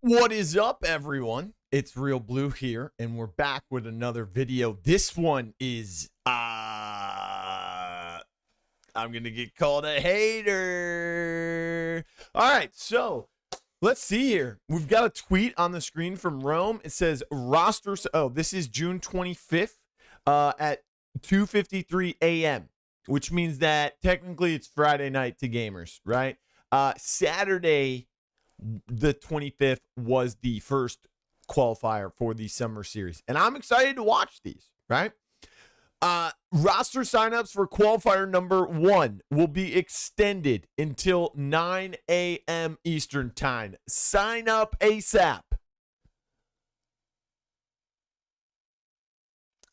What is up, everyone? It's Real Blue here, and we're back with another video. This one is, I'm going to get called a hater. All right, so let's see here. We've got a tweet on the screen from Rome. It says roster. Oh, this is June 25th at 2:53 a.m., which means that technically it's Friday night to gamers, right? Saturday, the 25th, was the first qualifier for the summer series, and I'm excited to watch these, right? Roster signups for qualifier number 1 will be extended until 9 a.m. Eastern time. Sign up ASAP.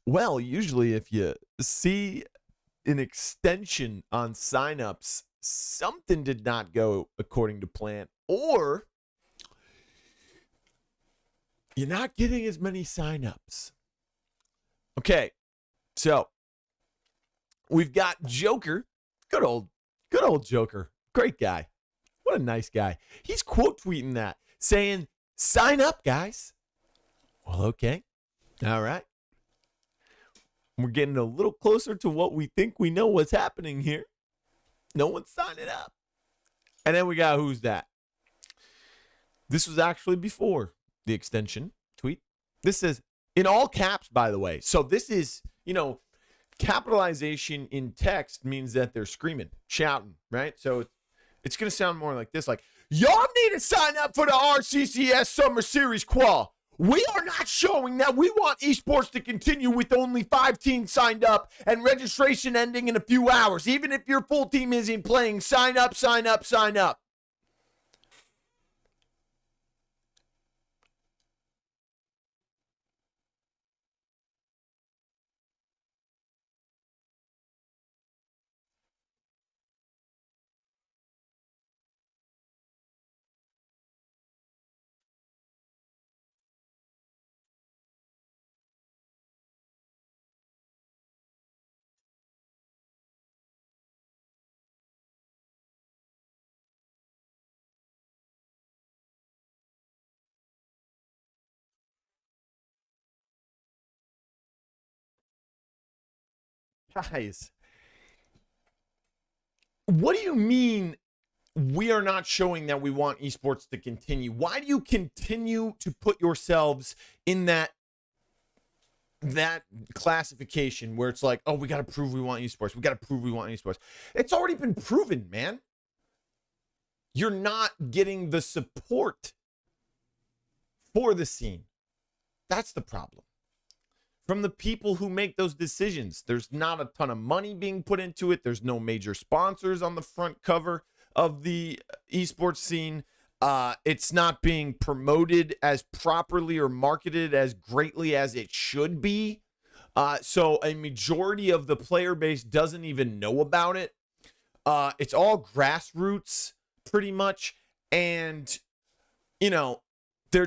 Well, usually if you see an extension on signups, something did not go according to plan, or you're not getting as many signups. Okay, so we've got Joker, good old Joker, great guy. What a nice guy. He's quote tweeting that, saying, "Sign up, guys." Well, okay, all right. We're getting a little closer to what we think we know what's happening here. No one's signing up. And then we got who's that? This was actually before the extension tweet. This says, in all caps, by the way. So this is, capitalization in text means that they're screaming, shouting, right? So it's going to sound more like this, like, y'all need to sign up for the RCCS Summer Series qual. We are not showing that we want esports to continue with only 5 teams signed up and registration ending in a few hours. Even if your full team isn't playing, sign up, sign up, sign up. Guys, what do you mean we are not showing that we want esports to continue? Why do you continue to put yourselves in that classification where it's like, oh, we got to prove we want esports. We got to prove we want esports. It's already been proven, man. You're not getting the support for the scene. That's the problem. From the people who make those decisions. There's not a ton of money being put into it. There's no major sponsors on the front cover of the esports scene. It's not being promoted as properly or marketed as greatly as it should be. So a majority of the player base doesn't even know about it. It's all grassroots pretty much. And, they're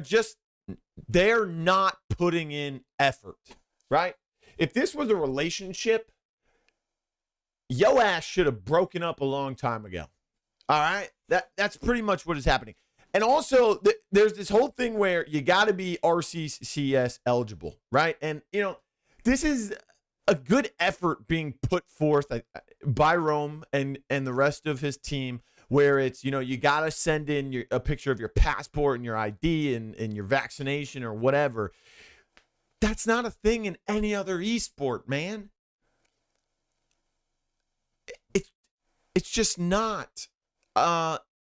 not putting in effort. Right? If this was a relationship, yo ass should have broken up a long time ago. All right? That's pretty much what is happening. And also, there's this whole thing where you got to be RCCS eligible, right? And, this is a good effort being put forth by Rome and the rest of his team, where it's, you got to send in a picture of your passport and your ID and your vaccination or whatever. That's not a thing in any other esport, man. It's just not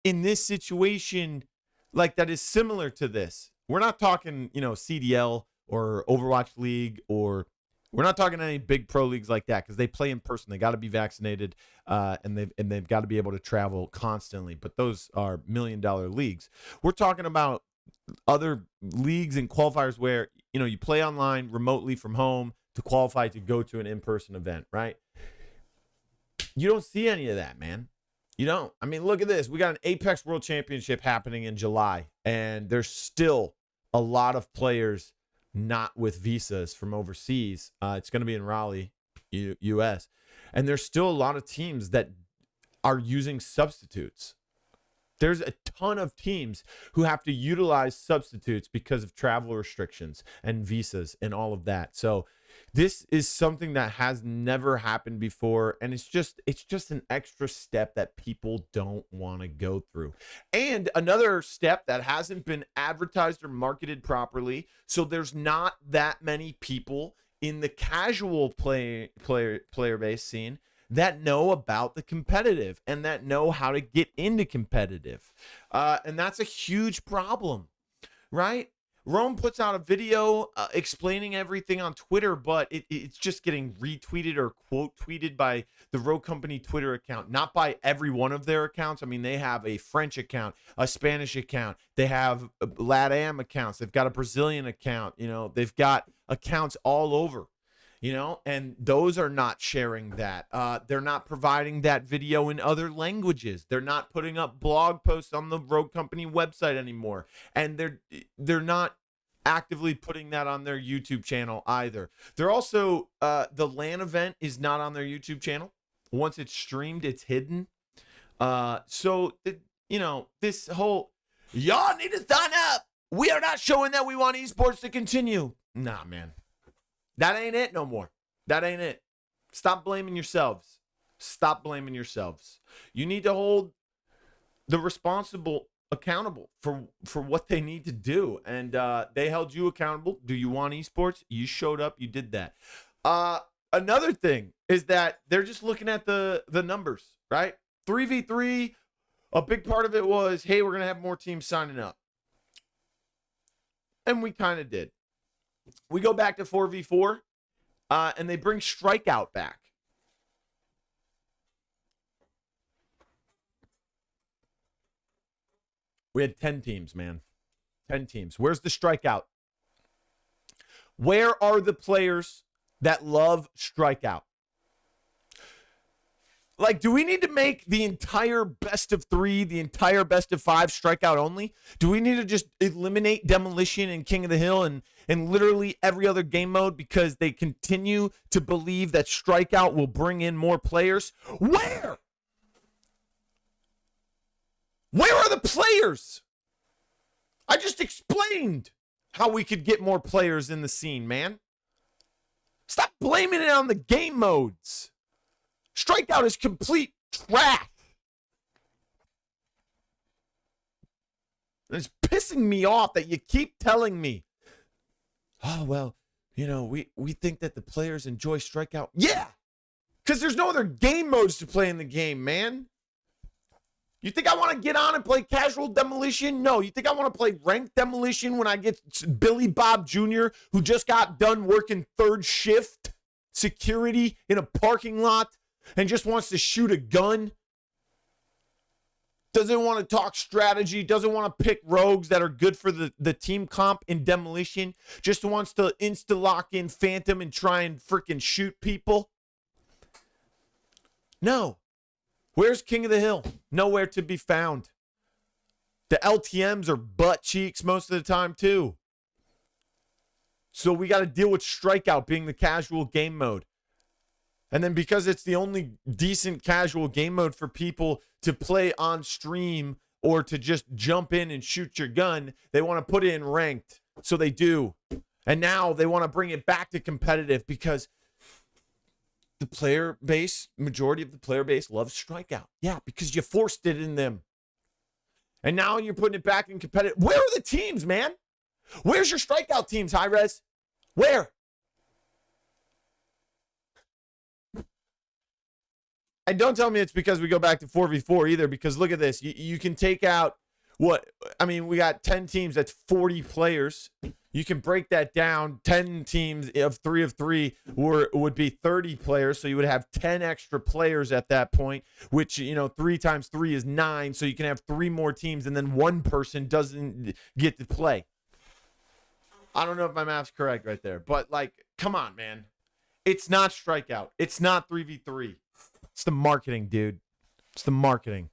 in this situation like that is similar to this. We're not talking, CDL or Overwatch League, or we're not talking any big pro leagues like that, because they play in person. They got to be vaccinated, and they've got to be able to travel constantly. But those are $1 million leagues. We're talking about other leagues and qualifiers where you play online remotely from home to qualify to go to an in-person event, right? You don't see any of that, man. You don't. I mean, look at this. We got an Apex World Championship happening in July, and there's still a lot of players not with visas from overseas. It's going to be in Raleigh, U.S., and there's still a lot of teams that are using substitutes. There's a ton of teams who have to utilize substitutes because of travel restrictions and visas and all of that. So this is something that has never happened before, and it's just an extra step that people don't want to go through. And another step that hasn't been advertised or marketed properly, so there's not that many people in the casual player base scene that know about the competitive and that know how to get into competitive. And that's a huge problem, right? Rome puts out a video explaining everything on Twitter, but it's just getting retweeted or quote tweeted by the Rogue Company Twitter account, not by every one of their accounts. I mean, they have a French account, a Spanish account, they have LATAM accounts, they've got a Brazilian account, they've got accounts all over. And those are not sharing that. They're not providing that video in other languages. They're not putting up blog posts on the Rogue Company website anymore. And they're not actively putting that on their YouTube channel either. They're also, the LAN event is not on their YouTube channel. Once it's streamed, it's hidden. This whole, y'all need to sign up. We are not showing that we want esports to continue. Nah, man. That ain't it no more. That ain't it. Stop blaming yourselves. Stop blaming yourselves. You need to hold the responsible accountable for what they need to do. And they held you accountable. Do you want esports? You showed up. You did that. Another thing is that they're just looking at the numbers, right? 3v3, a big part of it was, hey, we're going to have more teams signing up. And we kind of did. We go back to 4v4, and they bring Strikeout back. We had 10 teams, man. 10 teams. Where's the Strikeout? Where are the players that love Strikeout? Like, do we need to make the entire best of 3, the entire best of 5 Strikeout only? Do we need to just eliminate Demolition and King of the Hill and literally every other game mode because they continue to believe that Strikeout will bring in more players? Where? Where are the players? I just explained how we could get more players in the scene, man. Stop blaming it on the game modes. Strikeout is complete trash. And it's pissing me off that you keep telling me, oh, well, we think that the players enjoy Strikeout. Yeah, because there's no other game modes to play in the game, man. You think I want to get on and play casual Demolition? No. You think I want to play ranked Demolition when I get Billy Bob Jr., who just got done working third shift security in a parking lot and just wants to shoot a gun? Doesn't want to talk strategy, doesn't want to pick rogues that are good for the team comp in Demolition, just wants to insta-lock in Phantom and try and freaking shoot people? No. Where's King of the Hill? Nowhere to be found. The LTMs are butt cheeks most of the time too. So we got to deal with Strikeout being the casual game mode. And then because it's the only decent casual game mode for people to play on stream or to just jump in and shoot your gun, they want to put it in ranked. So they do. And now they want to bring it back to competitive because the player base, majority of the player base loves Strikeout. Yeah, because you forced it in them. And now you're putting it back in competitive. Where are the teams, man? Where's your Strikeout teams, Hi-Rez? Where? And don't tell me it's because we go back to 4v4 either, because look at this. You can take out we got 10 teams, that's 40 players. You can break that down. 10 teams of 3 would be 30 players, so you would have 10 extra players at that point, which, 3 times 3 is 9, so you can have 3 more teams, and then one person doesn't get to play. I don't know if my math's correct right there, but, come on, man. It's not Strikeout. It's not 3v3. It's the marketing, dude. It's the marketing.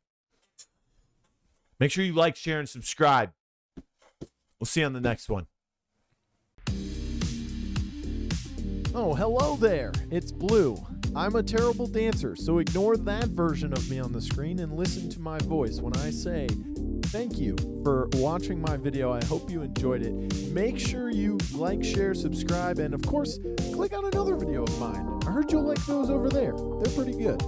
Make sure you like, share, and subscribe. We'll see you on the next one. Oh, hello there. It's Blue. I'm a terrible dancer, so ignore that version of me on the screen and listen to my voice when I say thank you for watching my video. I hope you enjoyed it. Make sure you like, share, subscribe, and of course, click on another video of mine. I heard you'll like those over there. They're pretty good.